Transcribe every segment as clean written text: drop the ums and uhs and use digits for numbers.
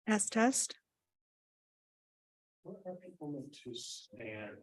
Test, test. What are people meant to stand?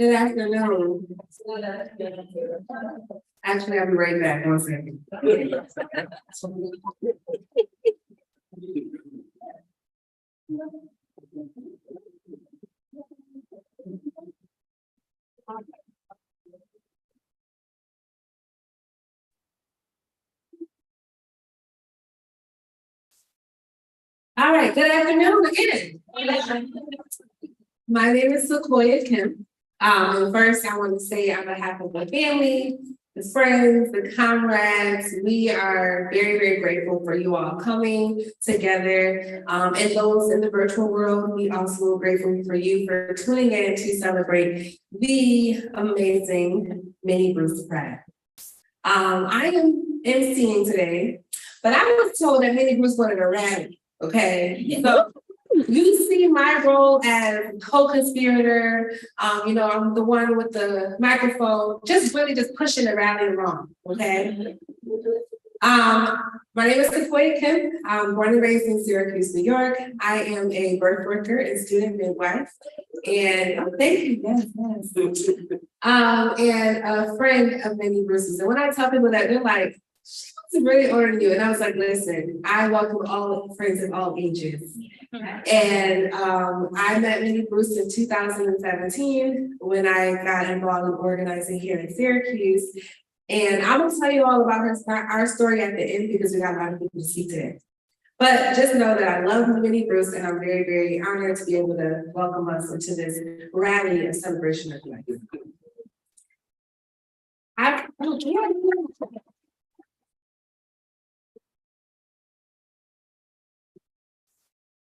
Good afternoon. Actually, I'll be right back. 1 second. All right, good afternoon again. My name is Sequoia Kim. And first I want to say on behalf of my family, the friends, the comrades, we are very, very grateful for you all coming together. And those in the virtual world, we also are grateful for you for tuning in to celebrate the amazing Minnie Bruce Pratt. I am emceeing today, but I was told that Minnie Bruce wanted a rally. Okay, so you see my role as co-conspirator. I'm the one with the microphone, just pushing the rally along. Okay. My name is Sequoia Kim. I'm born and raised in Syracuse, New York. I am a birth worker and student midwife. And thank you, yes. And a friend of Minnie Bruce's. And when I tell people that, they're like, "She's really honoring you." And I was like, listen, I welcome all friends of all ages. And I met Minnie Bruce in 2017 when I got involved in organizing here in Syracuse. And I will tell you all about our story at the end because we got a lot of people to see today. But just know that I love Minnie Bruce and I'm very, very honored to be able to welcome us into this rally and celebration of life.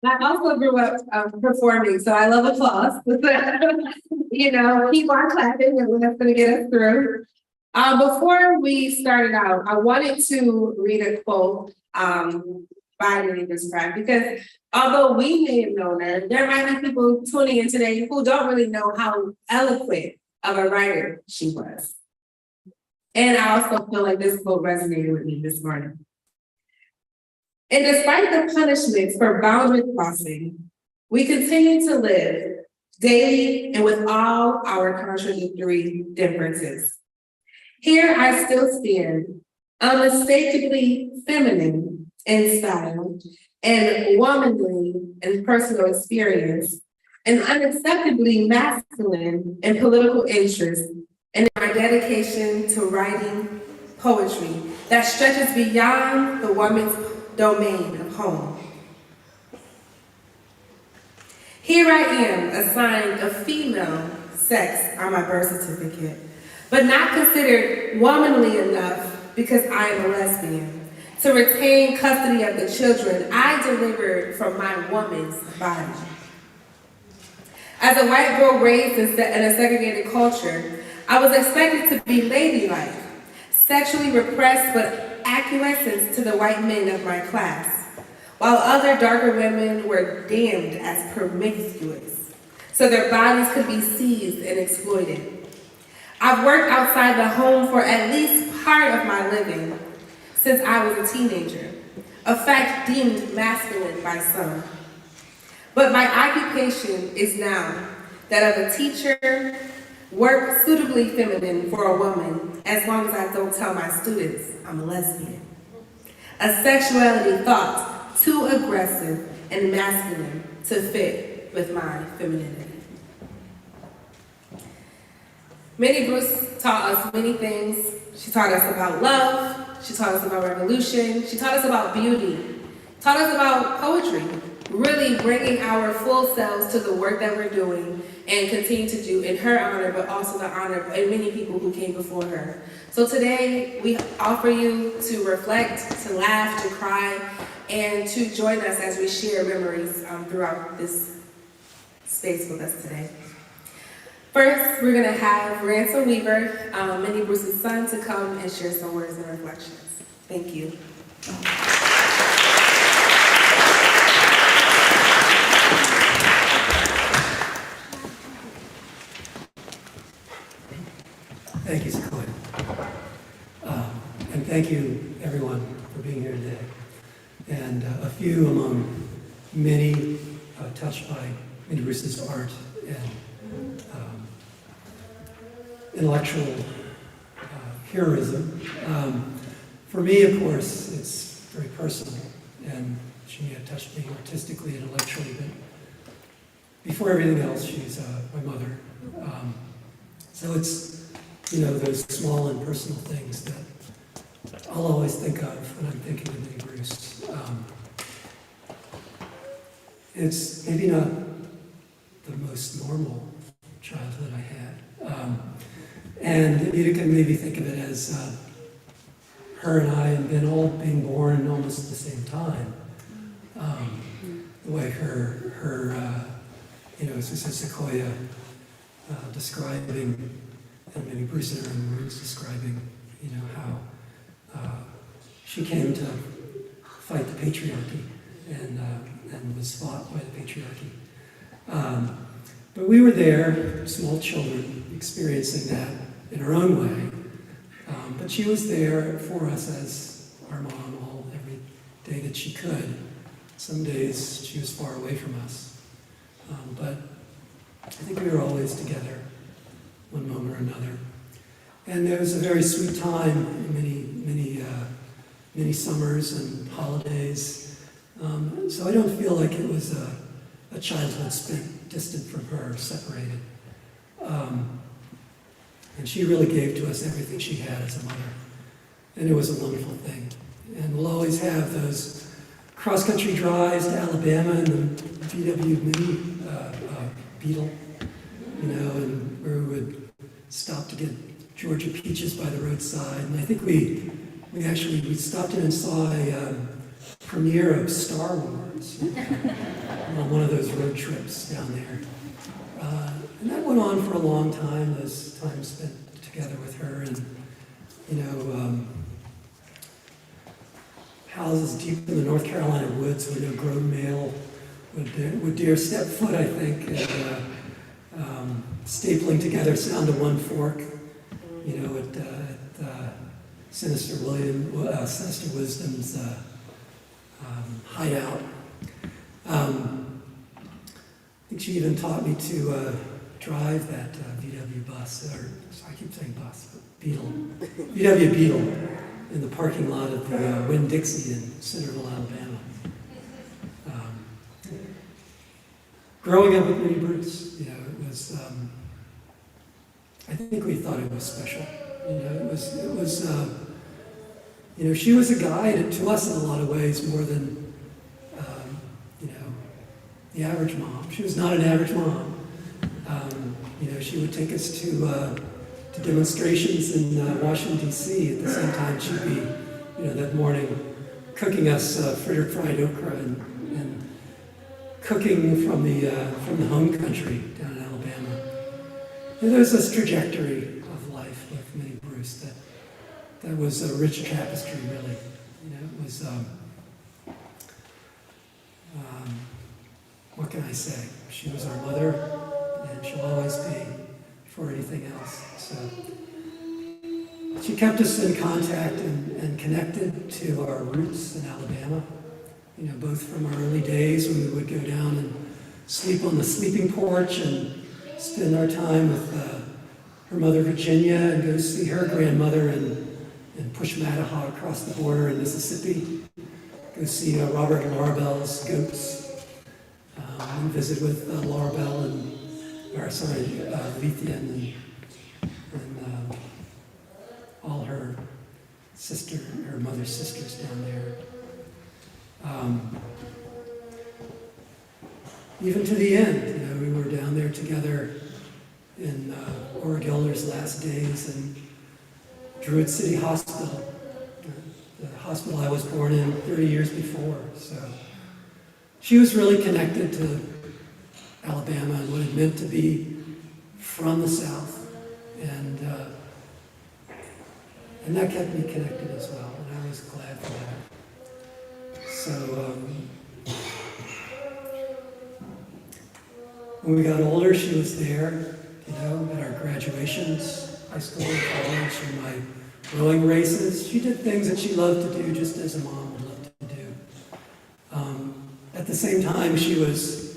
I also grew up performing, so I love applause. Keep on clapping and that's gonna get us through. Before we started out, I wanted to read a quote by Minnie Bruce Pratt because although we may have known her, there might be people tuning in today who don't really know how eloquent of a writer she was. And I also feel like this quote resonated with me this morning. And despite the punishments for boundary crossing, we continue to live daily and with all our contradictory differences. Here I still stand, unmistakably feminine in style and womanly in personal experience, and unacceptably masculine in political interest, and in my dedication to writing poetry that stretches beyond the woman's domain of home. Here I am, assigned a female sex on my birth certificate, but not considered womanly enough because I am a lesbian to retain custody of the children I delivered from my woman's body. As a white girl raised in a segregated culture, I was expected to be ladylike, sexually repressed but acquiescence to the white men of my class, while other darker women were damned as promiscuous, so their bodies could be seized and exploited. I've worked outside the home for at least part of my living since I was a teenager, a fact deemed masculine by some. But my occupation is now that of a teacher, work suitably feminine for a woman, as long as I don't tell my students I'm a lesbian. A sexuality thought too aggressive and masculine to fit with my femininity. Minnie Bruce taught us many things. She taught us about love, she taught us about revolution, she taught us about beauty, taught us about poetry, really bringing our full selves to the work that we're doing and continue to do in her honor, but also the honor of many people who came before her. So today, we offer you to reflect, to laugh, to cry, and to join us as we share memories throughout this space with us today. First, we're gonna have Ransom Weaver, Minnie Bruce's son, to come and share some words and reflections. Thank you. Thank you, Sequoia. And thank you, everyone, for being here today. And a few among many touched by Minnie Bruce's art and intellectual heroism. For me, of course, it's very personal, and she may have touched me artistically, intellectually, but before everything else, she's my mother. So it's, those small and personal things that I'll always think of when I'm thinking of Minnie Bruce. It's maybe not the most normal childhood I had. And you can maybe think of it as her and I had been all being born almost at the same time. The way her Susan Sequoia describing, and maybe Bruce in her own words describing, how she came to fight the patriarchy and was fought by the patriarchy. But we were there, small children, experiencing that in our own way. But she was there for us as our mom every day that she could. Some days she was far away from us. But I think we were always together, one moment or another. And there was a very sweet time, many summers and holidays. So I don't feel like it was a childhood spent distant from her, separated. And she really gave to us everything she had as a mother. And it was a wonderful thing. And we'll always have those cross-country drives to Alabama and the VW Minnie Beetle, and where we would stop to get Georgia peaches by the roadside. And I think we stopped in and saw a premiere of Star Wars on one of those road trips down there. And that went on for a long time, those times spent together with her, and, houses deep in the North Carolina woods where no grown male would dare step foot, I think, and stapling together sound of one fork, at Sinister Wisdom's hideout. I think she even taught me to drive that VW bus, or I keep saying bus, but Beetle, VW Beetle, in the parking lot of the Winn-Dixie in Centerville, Alabama. Growing up with Minnie Bruce, it was, I think we thought it was special. She was a guide to us in a lot of ways more than, the average mom. She was not an average mom. She would take us to demonstrations in Washington, D.C. At the same time, she'd be, that morning, cooking us fried okra and cooking from the home country down in Alabama. And there's this trajectory of life with Minnie Bruce that was a rich tapestry, really. It was, what can I say? She was our mother, and she'll always be before anything else. So she kept us in contact and connected to our roots in Alabama. Both from our early days when we would go down and sleep on the sleeping porch and spend our time with her mother Virginia and go see her grandmother in Pushmataha across the border in Mississippi. Go see Robert and Laurabelle's goats. And visit with Laurabelle Lethian and all her mother's sisters down there. Even to the end, we were down there together in Ora Gelder's last days in Druid City Hospital, the hospital I was born in 30 years before. So she was really connected to Alabama and what it meant to be from the South, and that kept me connected as well, and I was glad for that. So when we got older, she was there, at our graduations, high school and college, and my rowing races. She did things that she loved to do, just as a mom would love to do. At the same time, she was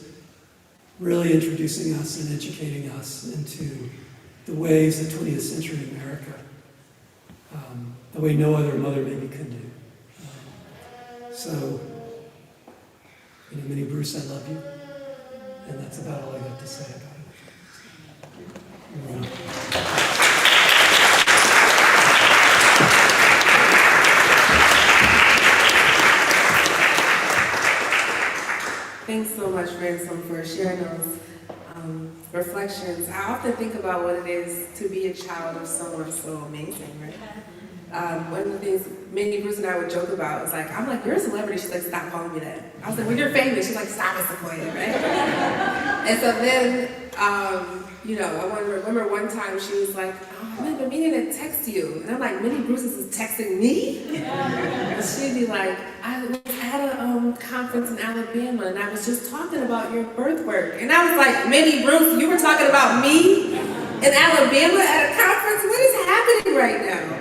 really introducing us and educating us into the ways of 20th century America, the way no other mother maybe could do. So, Minnie Bruce, I love you, and that's about all I got to say about it. Thanks so much, Ransom, for sharing those reflections. I often think about what it is to be a child of someone so amazing, right? One of the things Minnie Bruce and I would joke about is like, I'm like, you're a celebrity. She's like, stop calling me that. I was like, well, you're famous. She's like, stop it, Sequoia, right? And so then, I remember one time she was like, oh, I've been meaning to text you. And I'm like, Minnie Bruce is texting me? And she'd be like, I was at a conference in Alabama and I was just talking about your birth work. And I was like, Minnie Bruce, you were talking about me in Alabama at a conference? What is happening right now?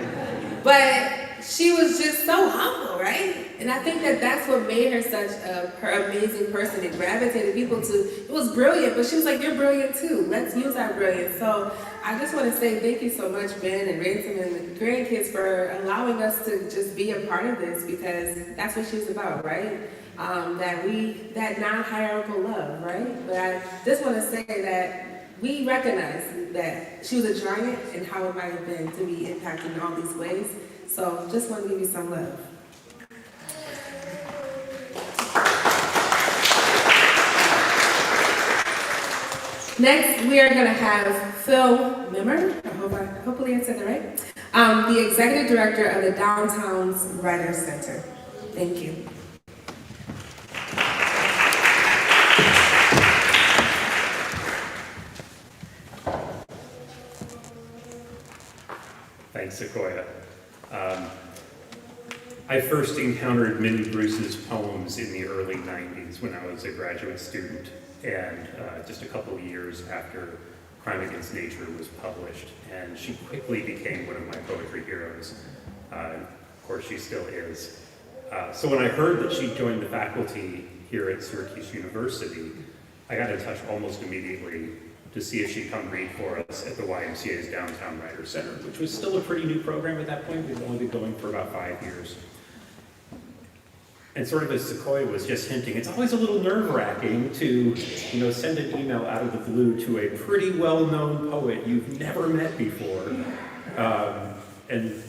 But she was just so humble, right? And I think that that's what made her such her amazing person. It gravitated people to, it was brilliant, but she was like, you're brilliant too. Let's use our brilliance. So I just want to say thank you so much, Ben and Ransom and the grandkids for allowing us to just be a part of this, because that's what she's about, right? That non-hierarchical love, right? But I just want to say that we recognize that she was a giant and how it might have been to be impacted in all these ways. So just want to give you some love. Next, we are going to have Phil Mimmer, hopefully I said that right, the Executive Director of the Downtown's Writers Center. Thank you. Thanks, Sequoia. I first encountered Minnie Bruce's poems in the early 90s when I was a graduate student, and just a couple of years after Crime Against Nature was published, and she quickly became one of my poetry heroes. Of course, she still is. So when I heard that she joined the faculty here at Syracuse University, I got in touch almost immediately to see if she'd come read for us at the YMCA's Downtown Writers Center, which was still a pretty new program at that point. We'd only been going for about 5 years. And sort of as Sequoia was just hinting, it's always a little nerve-wracking to, send an email out of the blue to a pretty well-known poet you've never met before. And,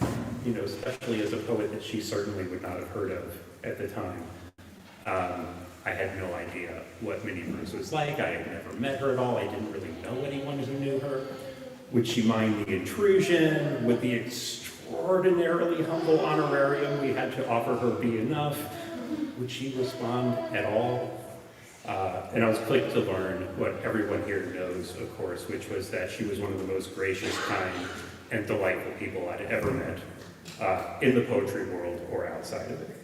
especially as a poet that she certainly would not have heard of at the time. I had no idea what Minnie Bruce was like. I had never met her at all. I didn't really know anyone who knew her. Would she mind the intrusion? Would the extraordinarily humble honorarium we had to offer her be enough? Would she respond at all? And I was quick to learn what everyone here knows, of course, which was that she was one of the most gracious, kind, and delightful people I'd ever met in the poetry world or outside of it.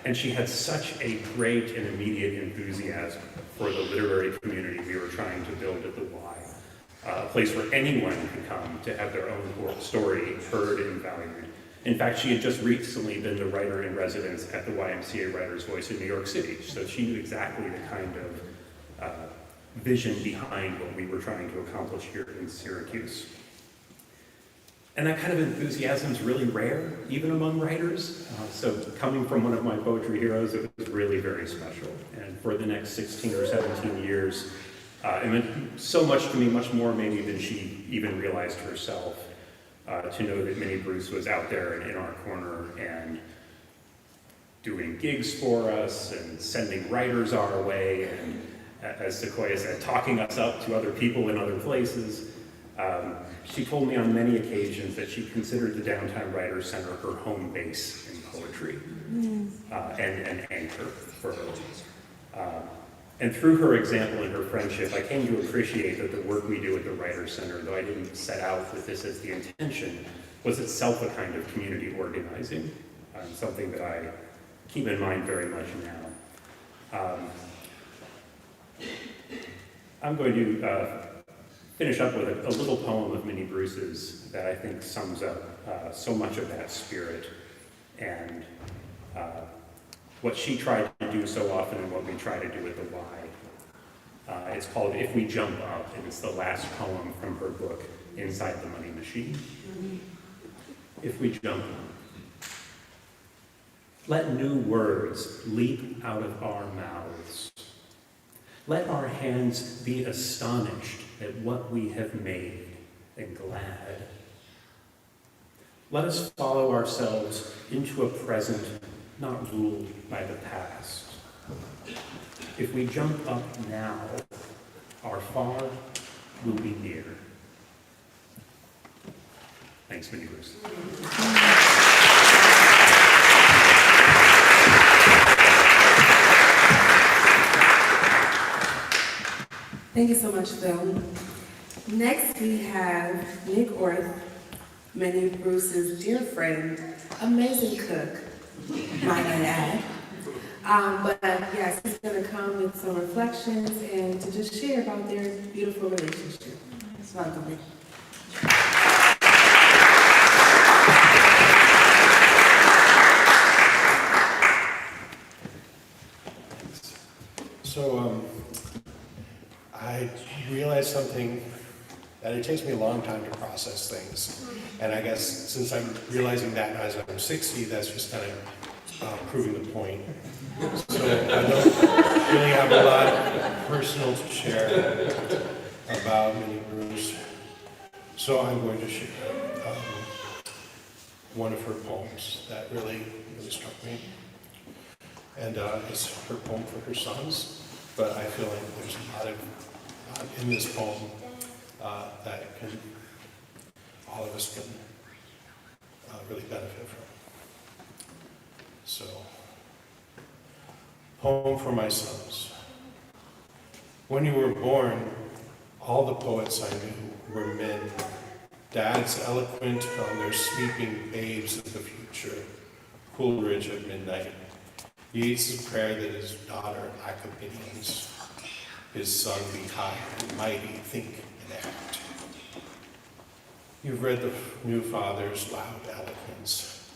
And she had such a great and immediate enthusiasm for the literary community we were trying to build at the Y, a place where anyone could come to have their own story heard and valued. In fact, she had just recently been the writer in residence at the YMCA Writer's Voice in New York City, so she knew exactly the kind of vision behind what we were trying to accomplish here in Syracuse. And that kind of enthusiasm is really rare, even among writers. So coming from one of my poetry heroes, it was really very special. And for the next 16 or 17 years, it meant so much to me, much more maybe than she even realized herself, to know that Minnie Bruce was out there and in our corner and doing gigs for us and sending writers our way, and as Sequoia said, talking us up to other people in other places. She told me on many occasions that she considered the Downtown Writers Center her home base in poetry, and an anchor for her. And through her example and her friendship, I came to appreciate that the work we do at the Writers Center, though I didn't set out with this as the intention, was itself a kind of community organizing, something that I keep in mind very much now. I'm going to finish up with a little poem of Minnie Bruce's that I think sums up so much of that spirit and what she tried to do so often and what we try to do at the Y. It's called If We Jump Up, and it's the last poem from her book, inside the money machine. If we jump, let new words leap out of our mouths. Let our hands be astonished at what we have made and glad. Let us follow ourselves into a present not ruled by the past. If we jump up now, our far will be near. Thanks, Minnie Bruce. Thank you so much, Phil. Next, we have Nick Orth, Minnie Bruce's dear friend, amazing cook, might I add. But yes, he's going to come with some reflections and to just share about their beautiful relationship. So welcome, Nick. So, I realized something, that it takes me a long time to process things. And I guess since I'm realizing that as I'm 60, that's just kind of proving the point. So I don't really have a lot personal to share about Minnie Bruce. So I'm going to share one of her poems that really struck me. And it's her poem for her sons, but I feel like there's a lot in this poem that all of us can really benefit from. So, poem for my sons. When you were born, all the poets I knew were men, dads eloquent on their sleeping babes of the future, Coleridge at midnight, Yeats' prayer that his daughter lack opinions, his son be high and mighty, think and act. You've read the new father's loud eloquence,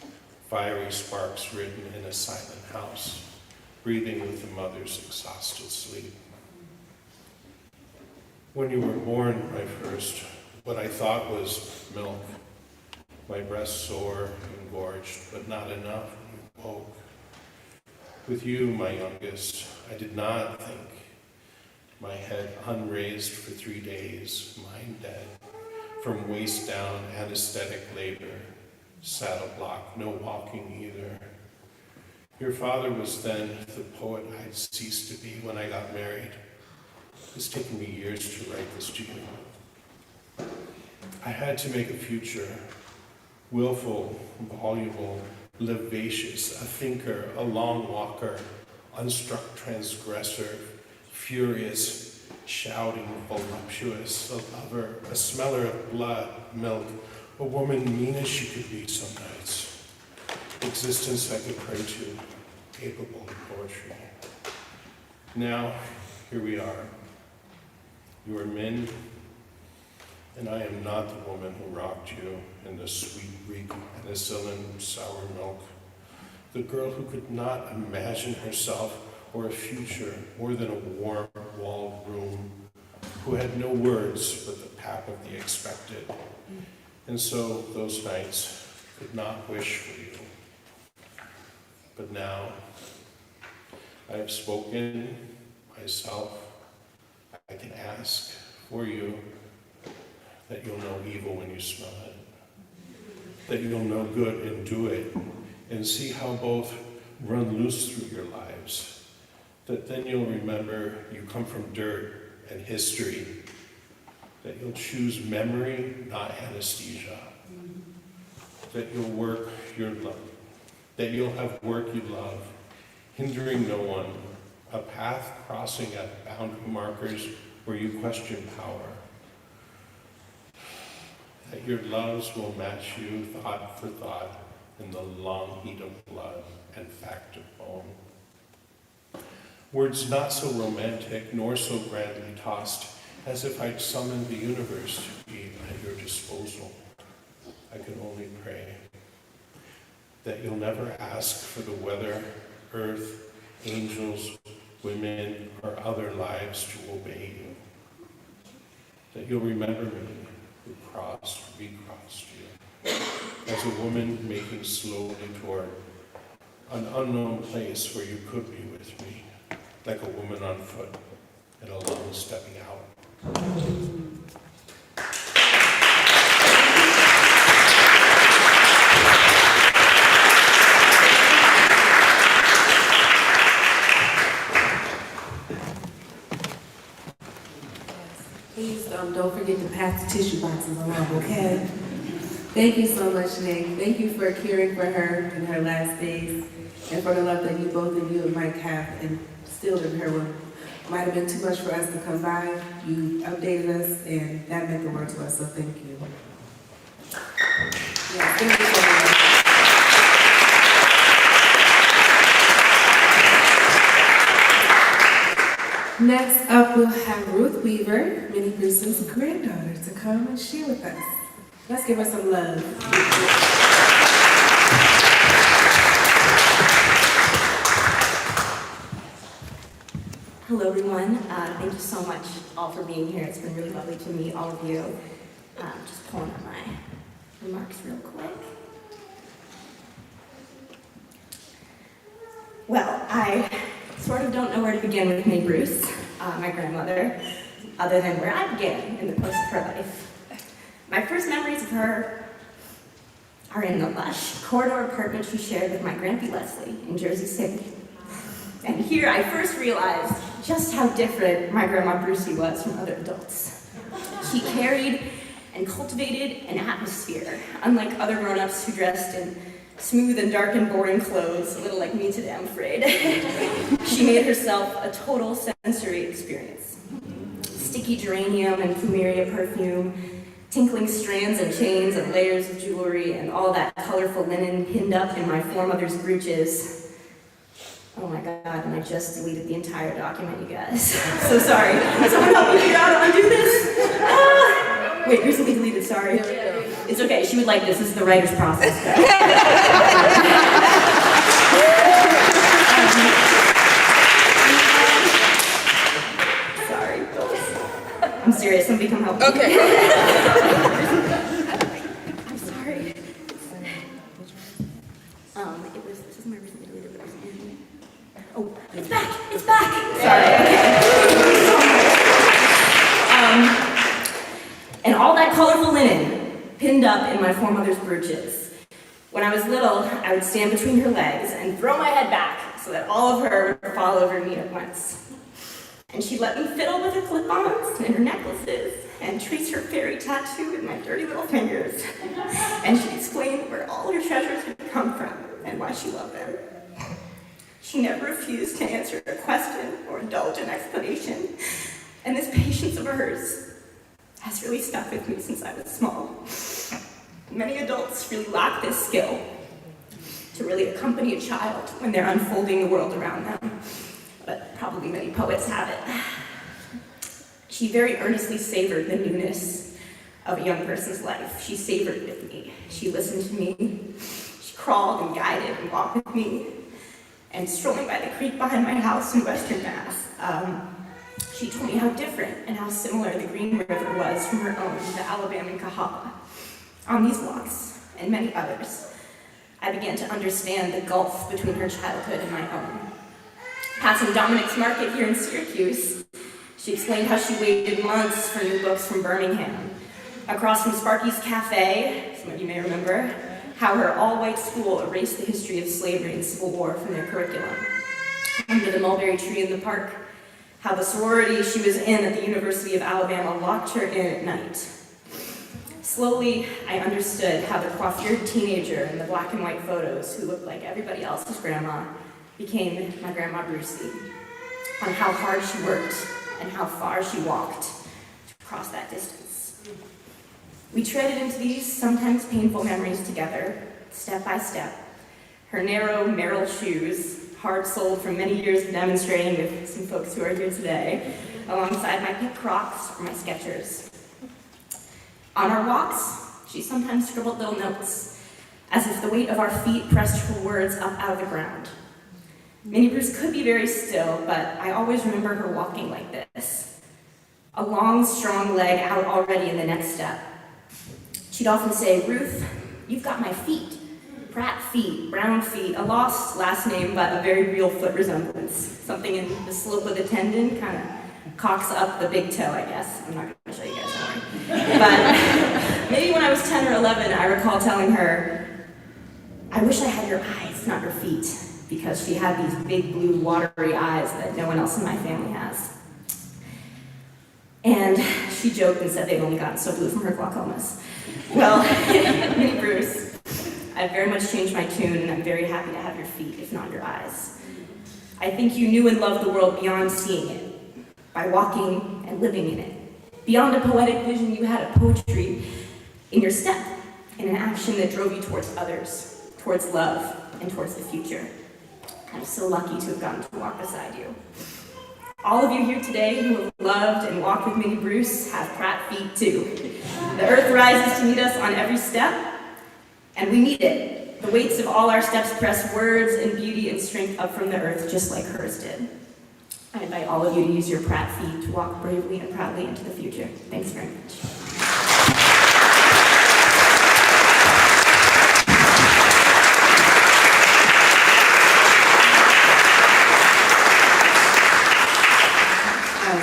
fiery sparks written in a silent house, breathing with the mother's exhausted sleep. When you were born, my first, what I thought was milk, my breast sore, engorged, but not enough, you woke. With you, my youngest, I did not think, my head unraised for 3 days, mind dead, from waist down, anesthetic labor, saddle block, no walking either. Your father was then the poet I'd ceased to be when I got married. It's taken me years to write this to you. I had to make a future, willful, voluble, vivacious, a thinker, a long walker, unstruck transgressor, furious, shouting, voluptuous, a lover, a smeller of blood, milk, a woman mean as she could be some nights. Existence I could pray to, capable of poetry. Now, here we are. You are men, and I am not the woman who rocked you in the sweet Greek penicillin sour milk. The girl who could not imagine herself or a future more than a warm walled room, who had no words but the pap of the expected. And so those nights could not wish for you. But now I have spoken myself. I can ask for you that you'll know evil when you smell it, that you'll know good and do it, and see how both run loose through your lives, that then you'll remember you come from dirt and history, that you'll choose memory, not anesthesia, that you'll work your love, that you'll have work you love, hindering no one, a path crossing at boundary markers where you question power, that your loves will match you thought for thought in the long heat of blood and fact of bone. Words not so romantic nor so grandly tossed as if I'd summoned the universe to be at your disposal. I can only pray that you'll never ask for the weather, earth, angels, women, or other lives to obey you. That you'll remember me, who crossed, recrossed you. As a woman making slowly toward an unknown place where you could be with me, like a woman on foot and alone stepping out. Please don't forget to pass the tissue boxes along, okay? Thank you so much, Nick. Thank you for caring for her in her last days and for the love that both of you and Mike have instilled in her. When might have been too much for us to come by. You updated us, and that meant the world to us, so thank you. Yeah, thank you so much. Next up, we'll have Ruth Weaver, Minnie Bruce's granddaughter, to come and share with us. Let's give her some love. Hello, everyone. Thank you so much all for being here. It's been really lovely to meet all of you. Just pulling up my remarks real quick. Well, I sort of don't know where to begin with Minnie Bruce, my grandmother, other than where I began in the course of her life. My first memories of her are in the lush corridor apartment she shared with my Grandpa Leslie in Jersey City. And here I first realized just how different my Grandma Brucey was from other adults. She carried and cultivated an atmosphere, unlike other grown-ups who dressed in smooth and dark and boring clothes, a little like me today, I'm afraid. She made herself a total sensory experience. Sticky geranium and plumeria perfume, tinkling strands and chains and layers of jewelry, and all that colorful linen pinned up in my foremother's brooches. Oh my God, and I just deleted the entire document, you guys. So sorry. Someone help me figure out how to undo this. Ah! Wait, recently deleted, sorry. It's okay, she would like this. This is the writer's process. Sorry, I'm serious, somebody come help me. Okay. I'm sorry. This is my recently deleted version. Oh, it's back! It's back! Sorry. And all that colorful linen pinned up in my foremother's brooches. When I was little, I would stand between her legs and throw my head back so that all of her would fall over me at once. And she'd let me fiddle with her clip-ons and her necklaces and trace her fairy tattoo with my dirty little fingers. And she'd explain where all her treasures had come from and why she loved them. She never refused to answer a question or indulge in explanation. And this patience of hers has really stuck with me since I was small. Many adults really lack this skill to really accompany a child when they're unfolding the world around them. But probably many poets have it. She very earnestly savored the newness of a young person's life. She savored with me. She listened to me. She crawled and guided and walked with me. And strolling by the creek behind my house in Western Mass, she told me how different and how similar the Green River was from her own, the Alabama Cahaba. On these walks, and many others, I began to understand the gulf between her childhood and my own. Passing Dominic's Market here in Syracuse, she explained how she waited months for new books from Birmingham. Across from Sparky's Cafe, some of you may remember, how her all-white school erased the history of slavery and Civil War from their curriculum. Under the mulberry tree in the park, how the sorority she was in at the University of Alabama locked her in at night. Slowly, I understood how the coiffured teenager in the black and white photos who looked like everybody else's grandma became my Grandma Brucey, on how hard she worked and how far she walked to cross that distance. We treaded into these sometimes painful memories together, step by step. Her narrow Merrill shoes, hard-soled from many years of demonstrating with some folks who are here today, alongside my pink Crocs or my Skechers. On our walks, she sometimes scribbled little notes, as if the weight of our feet pressed her words up out of the ground. Minnie Bruce could be very still, but I always remember her walking like this. A long, strong leg out already in the next step, She'd often say, "Ruth, you've got my feet. Pratt feet, brown feet, a lost last name, but a very real foot resemblance. Something in the slope of the tendon kind of cocks up the big toe, I guess. I'm not going to show you guys, don't worry. But maybe when I was 10 or 11, I recall telling her, I wish I had your eyes, not your feet, because she had these big blue watery eyes that no one else in my family has. And she joked and said they'd only gotten so blue from her glaucomas. Well, Minnie Bruce, I've very much changed my tune, and I'm very happy to have your feet, if not your eyes. I think you knew and loved the world beyond seeing it, by walking and living in it. Beyond a poetic vision, you had a poetry in your step, and an action that drove you towards others, towards love, and towards the future. I'm so lucky to have gotten to walk beside you. All of you here today who have loved and walked with Minnie Bruce have Pratt feet too. The earth rises to meet us on every step, and we meet it. The weights of all our steps press words and beauty and strength up from the earth just like hers did. I invite all of you to use your Pratt feet to walk bravely and proudly into the future. Thanks very much.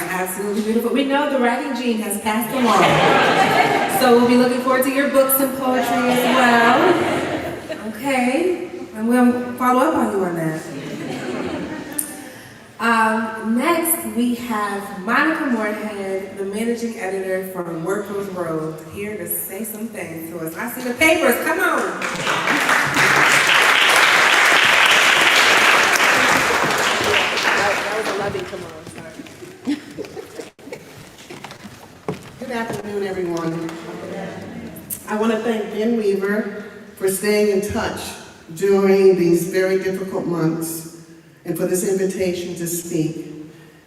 Absolutely beautiful. We know the writing gene has passed along. So we'll be looking forward to your books and poetry as well. Okay, I'm going to follow up on you on that. Next, we have Monica Moorhead, the managing editor from Workers Road, here to say some things to us. I see the papers, come on. That was a loving come on. Good afternoon, everyone. I want to thank Ben Weaver for staying in touch during these very difficult months and for this invitation to speak.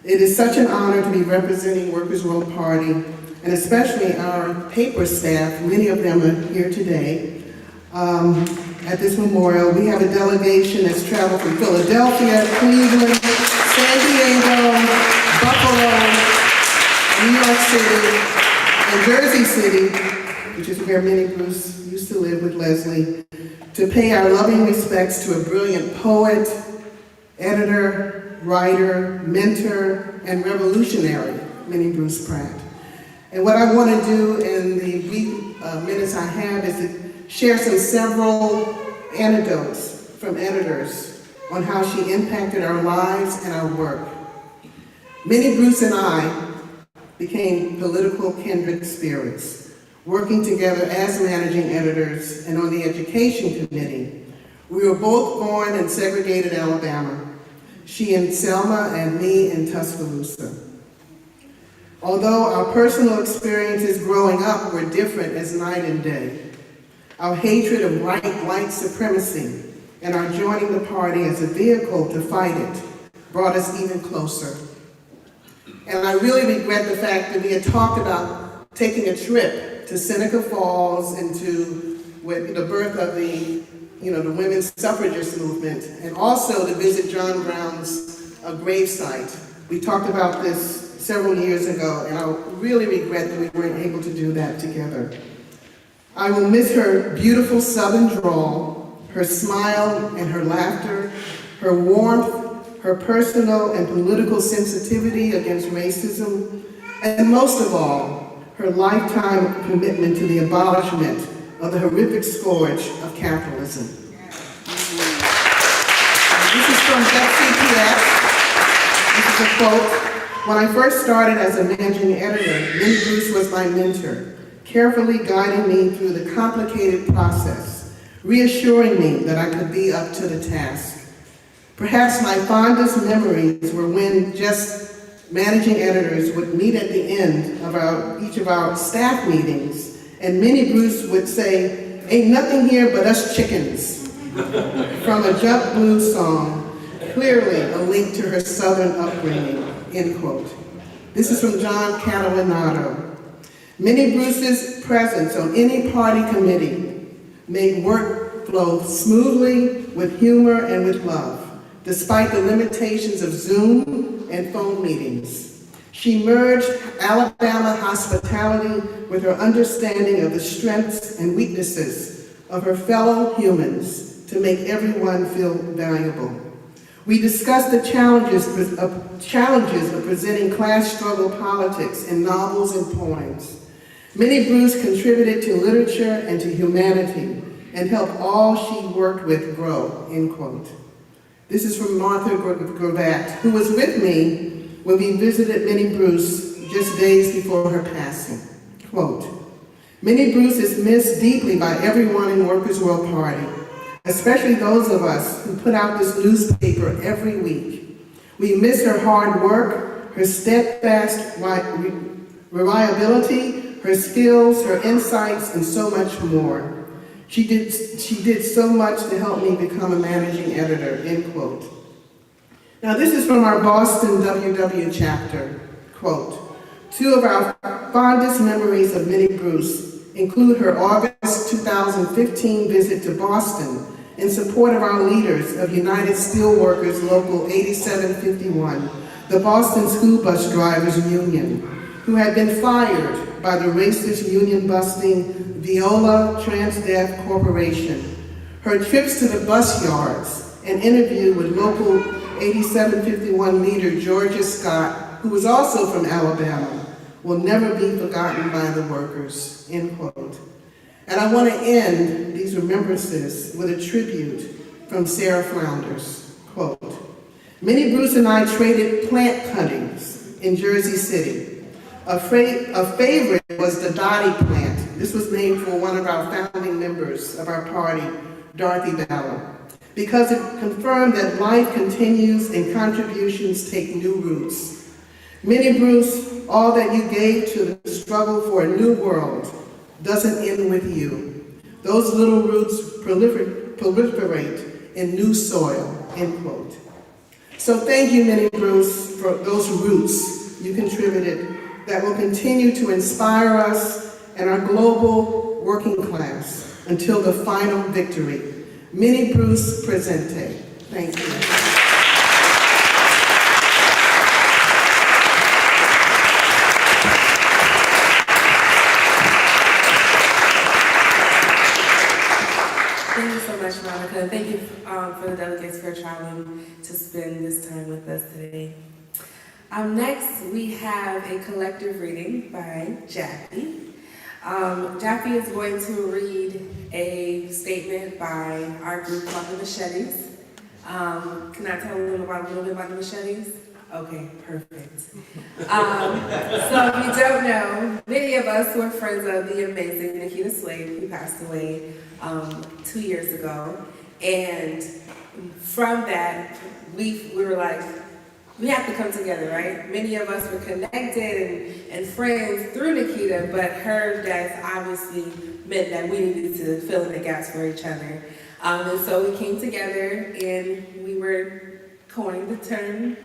It is such an honor to be representing Workers' World Party, and especially our paper staff. Many of them are here today at this memorial. We have a delegation that's traveled from Philadelphia, Cleveland, San Diego, Buffalo, New York City, and Jersey City, which is where Minnie Bruce used to live with Leslie, to pay our loving respects to a brilliant poet, editor, writer, mentor, and revolutionary, Minnie Bruce Pratt. And what I want to do in the brief minutes I have is to share several anecdotes from editors on how she impacted our lives and our work. Minnie Bruce and I became political kindred spirits, working together as managing editors and on the education committee. We were both born in segregated Alabama, she in Selma and me in Tuscaloosa. Although our personal experiences growing up were different as night and day, our hatred of white supremacy and our joining the party as a vehicle to fight it brought us even closer. And I really regret the fact that we had talked about taking a trip to Seneca Falls and to the birth of the women's suffragist movement, and also to visit John Brown's gravesite. We talked about this several years ago, and I really regret that we weren't able to do that together. I will miss her beautiful Southern drawl, her smile and her laughter, her warmth, her personal and political sensitivity against racism, and most of all, her lifetime commitment to the abolishment of the horrific scourge of capitalism. This is from Betsy P.S. This is a quote. When I first started as a managing editor, Minnie Bruce was my mentor, carefully guiding me through the complicated process, reassuring me that I could be up to the task. Perhaps my fondest memories were when just managing editors would meet at the end of each of our staff meetings, and Minnie Bruce would say, "Ain't nothing here but us chickens," from a Jump Blues song, clearly a link to her Southern upbringing, end quote. This is from John Catalinato. Minnie Bruce's presence on any party committee made work flow smoothly, with humor and with love, despite the limitations of Zoom and phone meetings. She merged Alabama hospitality with her understanding of the strengths and weaknesses of her fellow humans to make everyone feel valuable. We discussed the challenges of presenting class struggle politics in novels and poems. Minnie Bruce contributed to literature and to humanity and helped all she worked with grow, end quote. This is from Martha Gravatt, who was with me when we visited Minnie Bruce just days before her passing. Quote, Minnie Bruce is missed deeply by everyone in Workers' World Party, especially those of us who put out this newspaper every week. We miss her hard work, her steadfast reliability, her skills, her insights, and so much more. She did so much to help me become a managing editor, end quote. Now this is from our Boston WW chapter, quote, two of our fondest memories of Minnie Bruce include her August 2015 visit to Boston in support of our leaders of United Steelworkers Local 8751, the Boston School Bus Drivers Union, who had been fired by the racist union-busting Viola Transdev Corporation. Her trips to the bus yards, an interview with local 8751 leader Georgia Scott, who was also from Alabama, will never be forgotten by the workers, end quote. And I want to end these remembrances with a tribute from Sarah Flounders, quote, Minnie Bruce and I traded plant cuttings in Jersey City. A favorite was the Dottie plant. This was named for one of our founding members of our party, Dorothy Ballard, because it confirmed that life continues and contributions take new roots. Minnie Bruce, all that you gave to the struggle for a new world doesn't end with you. Those little roots proliferate in new soil, end quote. So thank you, Minnie Bruce, for those roots you contributed that will continue to inspire us and our global working class until the final victory. Minnie Bruce Presente. Thank you. Thank you so much, Monica. Thank you for the delegates for traveling to spend this time with us today. Next, we have a collective reading by Jackie. Jackie is going to read a statement by our group called the Machetes. Can I tell them a little bit about the Machetes? Okay, perfect. So if you don't know, many of us were friends of the amazing Nikita Slade, who passed away 2 years ago. And from that, we were like, we have to come together, right? Many of us were connected and friends through Nikita, but her death obviously meant that we needed to fill in the gaps for each other. And so we came together and we were coined the term.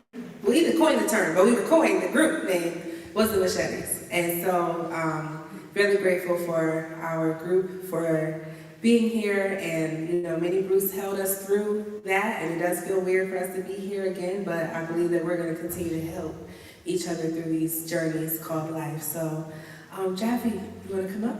We didn't coin the term, but we were coined the group name was the Machetes. And so really grateful for our group for being here, and Minnie Bruce held us through that, and it does feel weird for us to be here again, but I believe that we're going to continue to help each other through these journeys called life. So, Jaffe, you want to come up?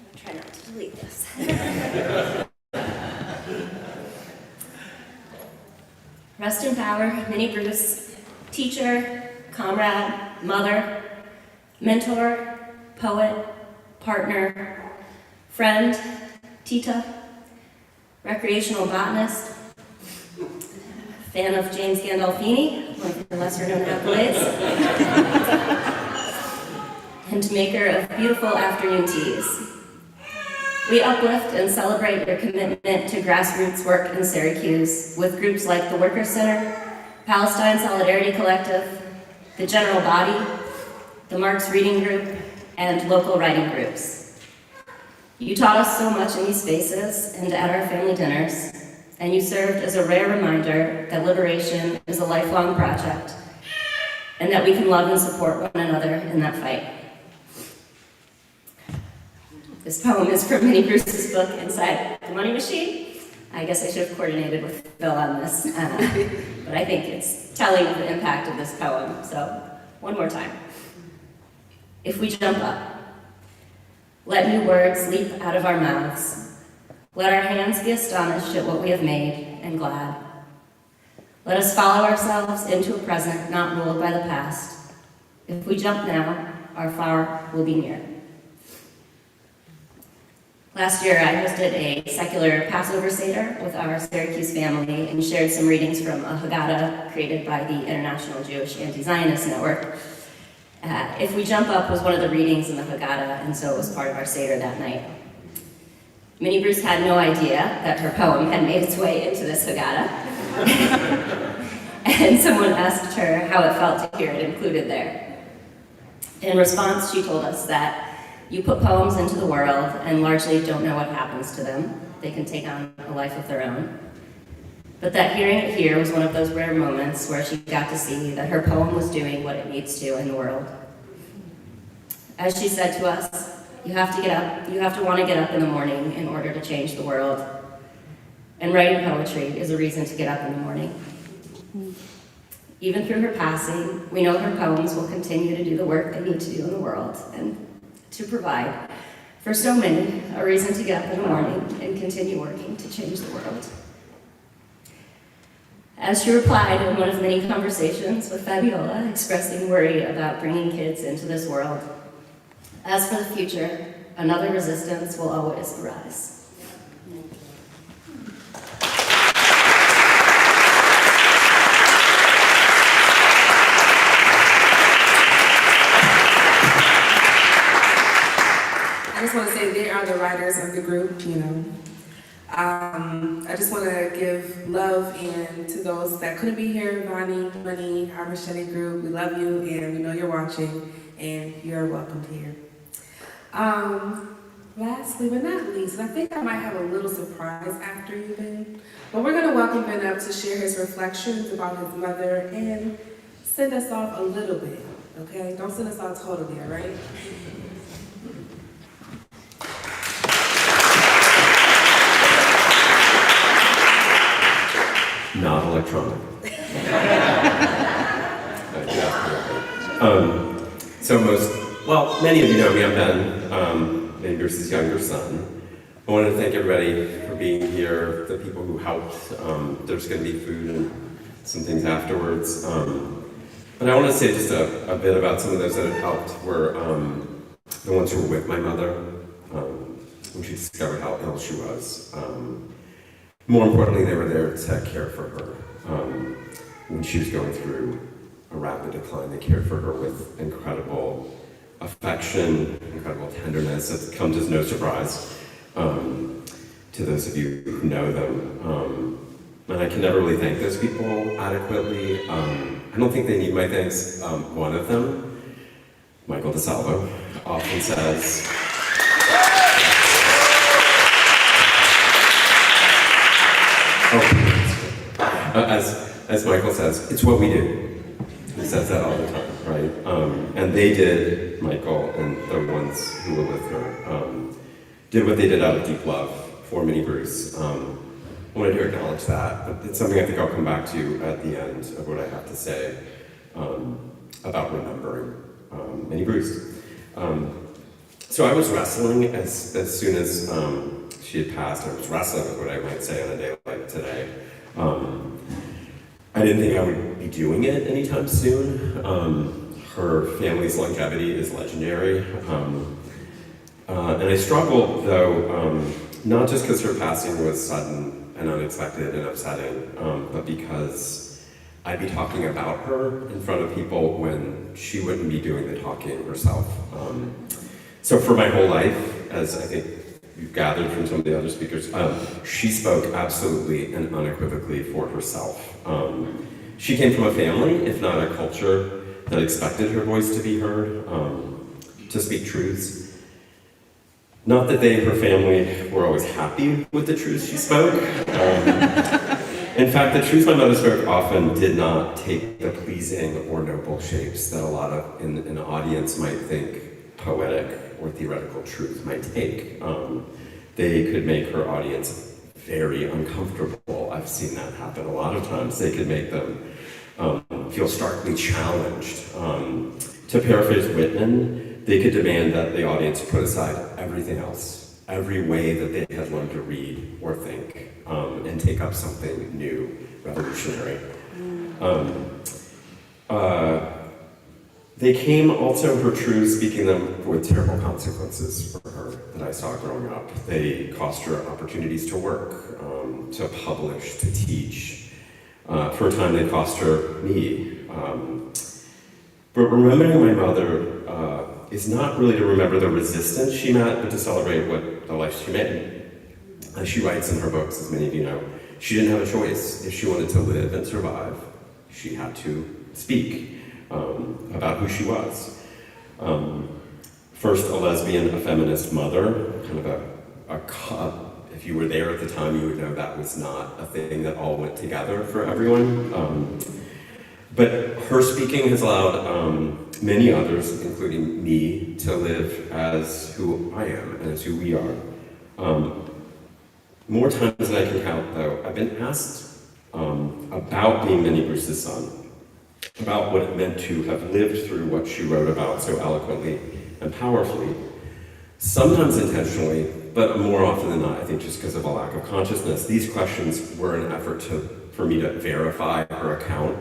I'll try not to delete this. Rest in power, Minnie Bruce, teacher, comrade, mother, mentor, poet, partner, friend, Tita, recreational botanist, fan of James Gandolfini, one of the lesser-known accolades, and maker of beautiful afternoon teas. We uplift and celebrate your commitment to grassroots work in Syracuse with groups like the Workers' Center, Palestine Solidarity Collective, the General Body, the Marx Reading Group, and local writing groups. You taught us so much in these spaces and at our family dinners, and you served as a rare reminder that liberation is a lifelong project and that we can love and support one another in that fight. This poem is from Minnie Bruce's book, Inside the Money Machine. I guess I should have coordinated with Phil on this, but I think it's telling of the impact of this poem. So, one more time. If we jump up, let new words leap out of our mouths. Let our hands be astonished at what we have made and glad. Let us follow ourselves into a present not ruled by the past. If we jump now, our far will be near. Last year, I hosted a secular Passover Seder with our Syracuse family and shared some readings from a Haggadah created by the International Jewish Anti-Zionist Network. If We Jump Up was one of the readings in the Haggadah, and so it was part of our Seder that night. Minnie Bruce had no idea that her poem had made its way into this Haggadah. And someone asked her how it felt to hear it included there. In response, she told us that you put poems into the world and largely don't know what happens to them. They can take on a life of their own. But that hearing it here was one of those rare moments where she got to see that her poem was doing what it needs to in the world. As she said to us, you have to want to get up in the morning in order to change the world. And writing poetry is a reason to get up in the morning. Even through her passing, we know her poems will continue to do the work they need to do in the world and to provide, for so many, a reason to get up in the morning and continue working to change the world. As she replied in one of many conversations with Fabiola, expressing worry about bringing kids into this world, as for the future, another resistance will always arise. I just want to say they are the writers of the group, you know. I just want to give love and to those that couldn't be here, Bonnie, Minnie, our Machete group. We love you and we know you're watching and you're welcome here. Lastly but not least, I think I might have a little surprise after you, Ben. But we're going to welcome Ben up to share his reflections about his mother and send us off a little bit, okay? Don't send us off totally, all right? Not electronic. Many of you know me, I'm Ben, Minnie Bruce's younger son. I wanted to thank everybody for being here, the people who helped. There's going to be food and some things afterwards. But I want to say just a bit about some of those that have helped were the ones who were with my mother when she discovered how ill she was. More importantly, they were there to care for her. When she was going through a rapid decline, they cared for her with incredible affection, incredible tenderness. It comes as no surprise to those of you who know them. And I can never really thank those people adequately. I don't think they need my thanks. One of them, Michael DeSalvo, often says, as Michael says, it's what we do. He says that all the time, right? And they did, Michael and the ones who were with her, did what they did out of deep love for Minnie Bruce. I wanted to acknowledge that. But it's something I think I'll come back to at the end of what I have to say about remembering Minnie Bruce. So I was wrestling as soon as she had passed. I was wrestling with what I might say on a day like today. I didn't think I would be doing it anytime soon. Her family's longevity is legendary. And I struggled, though, not just because her passing was sudden and unexpected and upsetting, but because I'd be talking about her in front of people when she wouldn't be doing the talking herself. So for my whole life, as I think you've gathered from some of the other speakers, she spoke absolutely and unequivocally for herself. She came from a family, if not a culture, that expected her voice to be heard, to speak truths. Not that her family were always happy with the truths she spoke. In fact, the truths my mother spoke often did not take the pleasing or noble shapes that a lot of in the audience might think poetic or theoretical truth might take. They could make her audience very uncomfortable. I've seen that happen a lot of times. They could make them feel starkly challenged. To paraphrase Whitman, they could demand that the audience put aside everything else, every way that they had learned to read or think, and take up something new, revolutionary. They came also, her truths, speaking them with terrible consequences for her that I saw growing up. They cost her opportunities to work, to publish, to teach. For a time, they cost her me. But remembering my mother is not really to remember the resistance she met, but to celebrate what the life she made. As she writes in her books, as many of you know, she didn't have a choice. If she wanted to live and survive, she had to speak about who she was. First, a lesbian, a feminist mother, kind of if you were there at the time, you would know that was not a thing that all went together for everyone. But her speaking has allowed many others, including me, to live as who I am and as who we are. More times than I can count, though, I've been asked about being Minnie Bruce's son, about what it meant to have lived through what she wrote about so eloquently and powerfully, sometimes intentionally, but more often than not, I think just because of a lack of consciousness. These questions were an effort for me to verify her account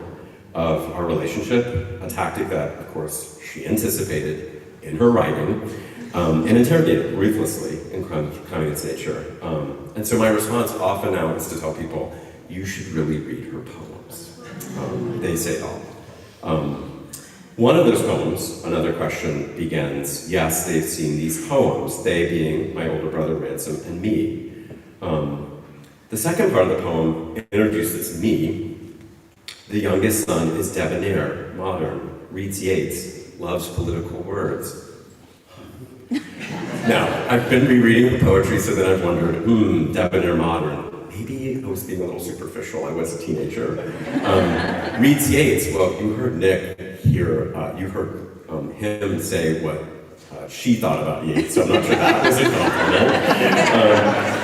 of our relationship, a tactic that, of course, she anticipated in her writing, and interrogated ruthlessly in Crime Its Nature. And so my response often now is to tell people, you should really read her poems. They say it all. One of those poems, Another Question, begins, yes, they've seen these poems, they being my older brother Ransom and me. The second part of the poem introduces me. The youngest son is debonair, modern, reads Yeats, loves political words. Now, I've been rereading the poetry, so then I've wondered, debonair, modern. Maybe I was being a little superficial, I was a teenager. Reads Yeats, well, you heard Nick here, you heard him say what she thought about Yeats, so I'm not sure that was a compliment.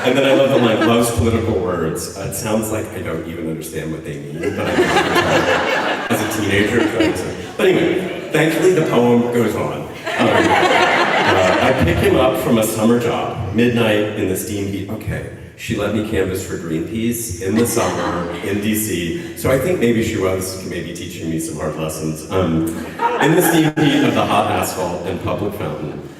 And then I love the line, loves political words. It sounds like I don't even understand what they mean, but I as a teenager trying to. But anyway, thankfully the poem goes on. I pick him up from a summer job, midnight in the steam heat. Okay, she let me canvas for Greenpeace in the summer in DC, so I think maybe she was maybe teaching me some hard lessons. In the steam heat of the hot asphalt and public fountain,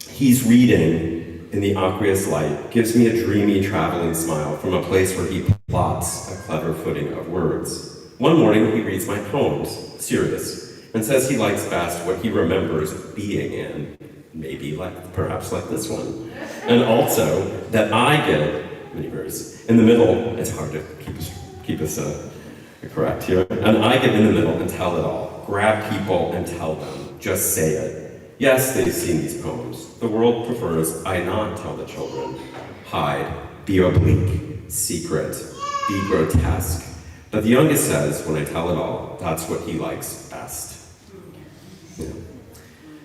he's reading in the aqueous light, gives me a dreamy traveling smile from a place where he plots a clever footing of words. One morning he reads my poems, serious, and says he likes best what he remembers being in, maybe perhaps like this one. And also that I get, Minnie Bruce, in the middle, it's hard to keep us correct here, and I get in the middle and tell it all, grab people and tell them, just say it. Yes, they've seen these poems. The world prefers I not tell the children, hide, be oblique, secret, be grotesque. But the youngest says, when I tell it all, that's what he likes best. Yeah.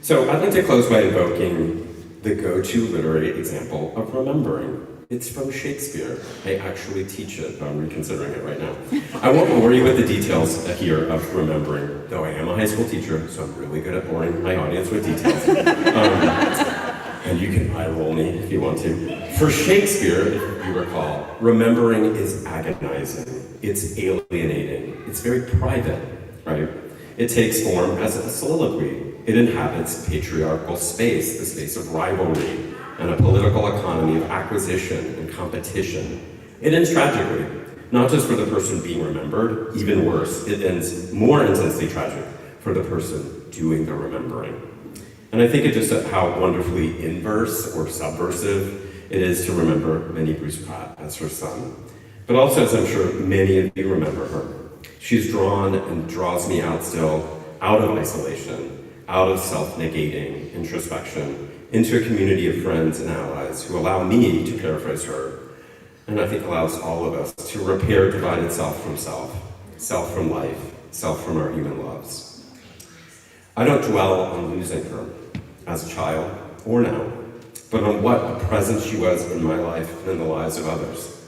So I'd like to close by invoking the go-to literary example of remembering. It's from Shakespeare. I actually teach it, but I'm reconsidering it right now. I won't bore you with the details here of remembering, though I am a high school teacher, so I'm really good at boring my audience with details. And you can eye roll me if you want to. For Shakespeare, if you recall, remembering is agonizing. It's alienating. It's very private, right? It takes form as a soliloquy. It inhabits patriarchal space, the space of rivalry, and a political economy of acquisition and competition. It ends tragically, not just for the person being remembered, even worse, it ends more intensely tragic for the person doing the remembering. And I think it just how wonderfully inverse or subversive it is to remember Minnie Bruce Pratt as her son. But also, as I'm sure many of you remember her, she's drawn and draws me out still, out of isolation, out of self-negating introspection, into a community of friends and allies who allow me to paraphrase her, and I think allows all of us to repair divided self from self, self from life, self from our human loves. I don't dwell on losing her as a child or now, but on what a presence she was in my life and in the lives of others.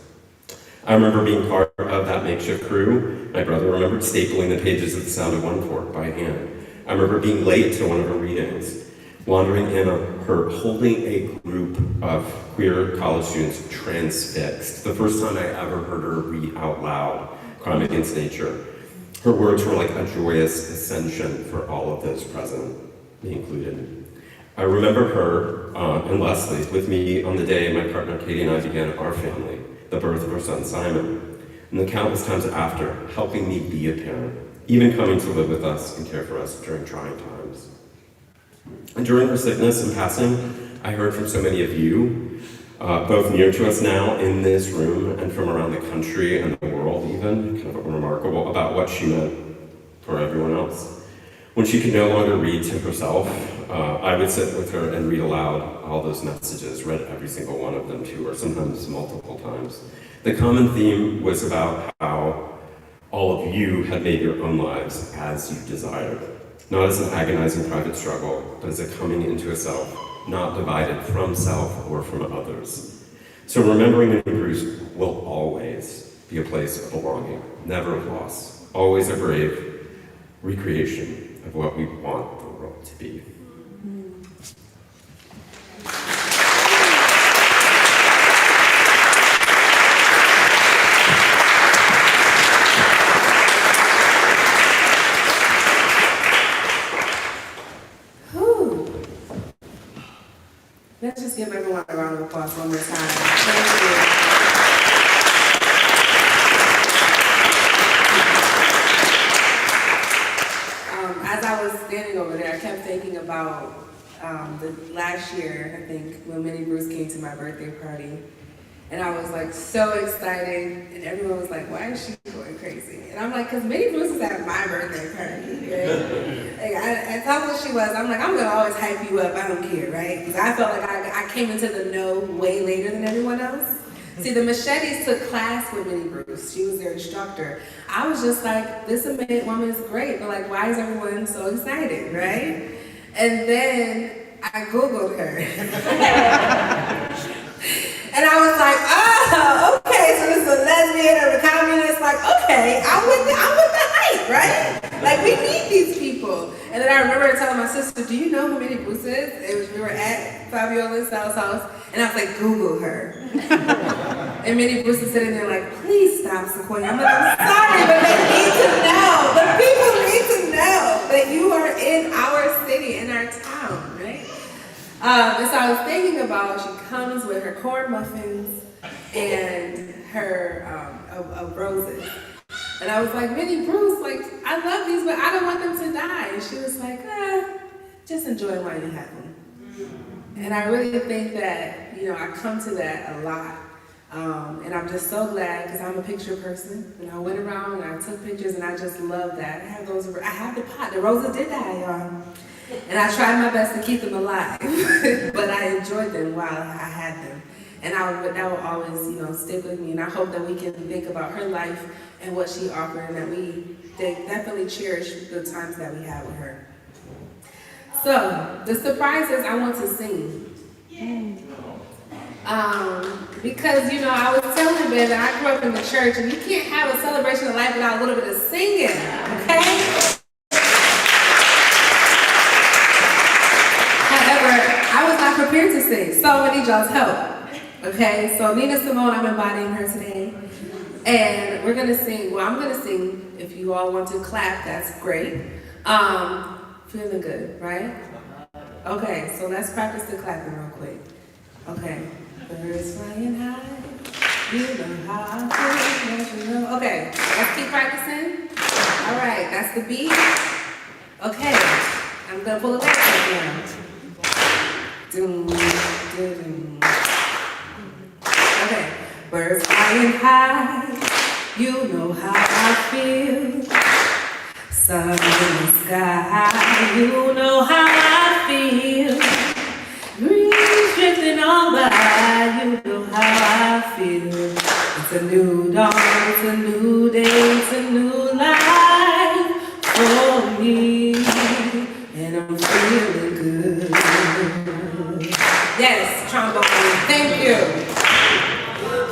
I remember being part of that makeshift crew. My brother remembered stapling the pages of The Sound of One Fork by hand. I remember being late to one of her readings, wandering in on her holding a group of queer college students transfixed. The first time I ever heard her read out loud Crime Against Nature. Her words were like a joyous ascension for all of those present, me included. I remember her and Leslie with me on the day my partner Katie and I began our family, the birth of our son Simon, and the countless times after, helping me be a parent, even coming to live with us and care for us during trying times. And during her sickness and passing, I heard from so many of you, both near to us now in this room and from around the country and the world even, kind of remarkable about what she meant for everyone else. When she could no longer read to herself, I would sit with her and read aloud all those messages, read every single one of them to her, sometimes multiple times. The common theme was about how all of you had made your own lives as you desired, not as an agonizing private struggle, but as a coming into a self, not divided from self or from others. So remembering Minnie Bruce will always be a place of belonging, never of loss, always a brave recreation of what we want the world to be. Let's just give everyone a round of applause one more time. Thank you. As I was standing over there, I kept thinking about the last year, I think, when Minnie Bruce came to my birthday party. And I was like so excited, and everyone was like, why is she going crazy? And I'm like, because Minnie Bruce is at my birthday party, right? Like, as humble as she was, I'm like, I'm gonna always hype you up, I don't care, right? Because I felt like I came into the know way later than everyone else. See, the Machetes took class with Minnie Bruce. She was their instructor. I was just like, this woman is great, but like, why is everyone so excited, right? And then I Googled her. And I was like, oh, okay, so this is a lesbian or a communist. Like, okay, I'm with the hype, right? Like, we need these people. And then I remember telling my sister, do you know who Minnie Bruce is? We were at Fabiola Sal's house, and I was like, Google her. And Minnie Bruce is sitting there like, please stop, Sequoia. I'm like, I'm sorry, but they need to know. The people need to know that you are in our city, in our town, right? And so I was thinking about, she comes with her corn muffins and her of roses. And I was like, Minnie Bruce, like, I love these, but I don't want them to die. And she was like, just enjoy while you have them. And I really think that, I come to that a lot. And I'm just so glad, because I'm a picture person. And I went around and I took pictures, and I just love that. I have the pot. The roses did die, y'all. And I tried my best to keep them alive, but I enjoyed them while I had them. And that will always, stick with me. And I hope that we can think about her life and what she offered, and that we definitely cherish the times that we had with her. So, the surprise is I want to sing. Because, I was telling Ben that I grew up in the church, and you can't have a celebration of life without a little bit of singing, okay? I was not prepared to sing, so I need y'all's help. Okay, so Nina Simone, I'm embodying her today. And we're gonna sing, I'm gonna sing. If you all want to clap, that's great. Feeling good, right? Okay, so let's practice the clapping real quick. Okay, birds flying high, you know how I feel, Okay, let's keep practicing. All right, that's the beat. Okay, I'm gonna pull it back right now. Okay, birds flying high, you know how I feel. Sun in the sky, you know how I feel. Breeze drifting on by, you know how I feel. It's a new dawn, it's a new day, it's a new life for me. thank you.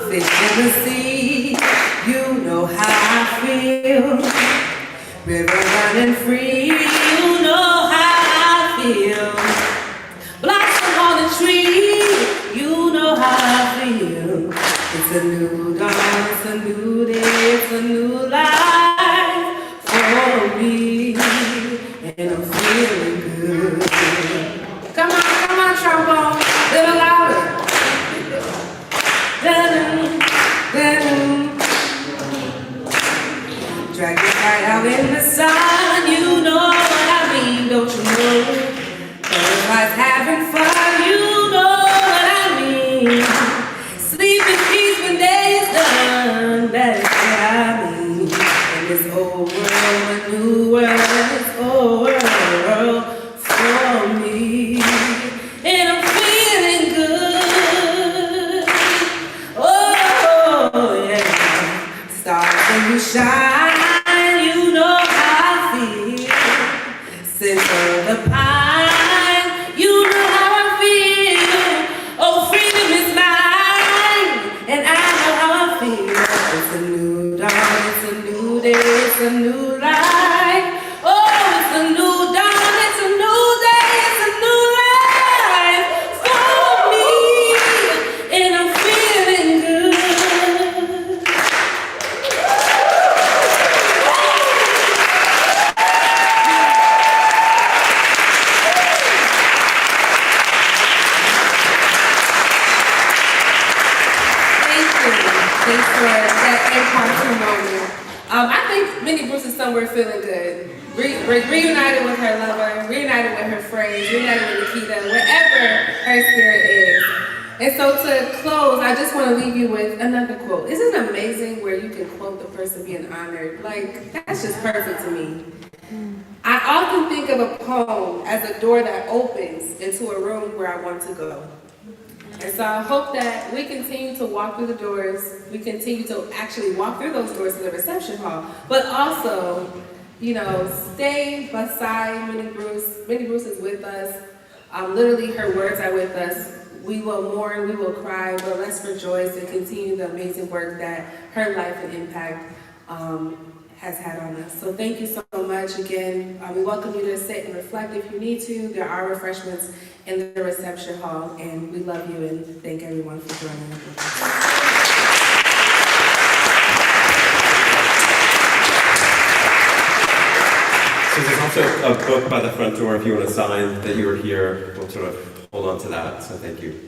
Fish in the sea, you know how I feel. River running free, you know how I feel. Blossom on the tree, you know how I feel. It's a new dawn, it's a new day, it's a new life for me, and I'm feeling good. Come on, trombone, a little louder. Da-dum, da-dum. Drag your right out in the sun, you know what I mean, don't you know? Everybody's having fun, you know what I mean. Sleep in peace when day is done, that is what I mean. And this old world, a new world, this old world for me. And I'm feeling good. Oh, yeah. Stars when you shine, you know how I feel. Scent of the pine, you know how I feel. Oh, freedom is mine, and I know how I feel. It's a new dawn, it's a new day, it's a new life. Oh, it's a new dawn, it's a new day, it's a new life for me, and I'm feeling good. Thanks for that impromptu moment. I think Minnie Bruce is somewhere feeling good. Reunited with her lover, reunited with her friends, reunited with Nikita, wherever her spirit is. And so to close, I just want to leave you with another quote. Isn't it amazing where you can quote the person being honored? Like, that's just perfect to me. I often think of a poem as a door that opens into a room where I want to go. And so I hope that we continue to walk through the doors, we continue to actually walk through those doors to the reception hall, but also, you know, stay beside Minnie Bruce. Minnie Bruce is with us. Literally, her words are with us. We will mourn, we will cry, but let's rejoice and continue the amazing work that her life and impact has had on us. So thank you so much again. We welcome you to sit and reflect if you need to. There are refreshments in the reception hall, and we love you and thank everyone for joining us. So there's also a book by the front door if you want to sign that you were here. We'll sort of hold on to that, so thank you.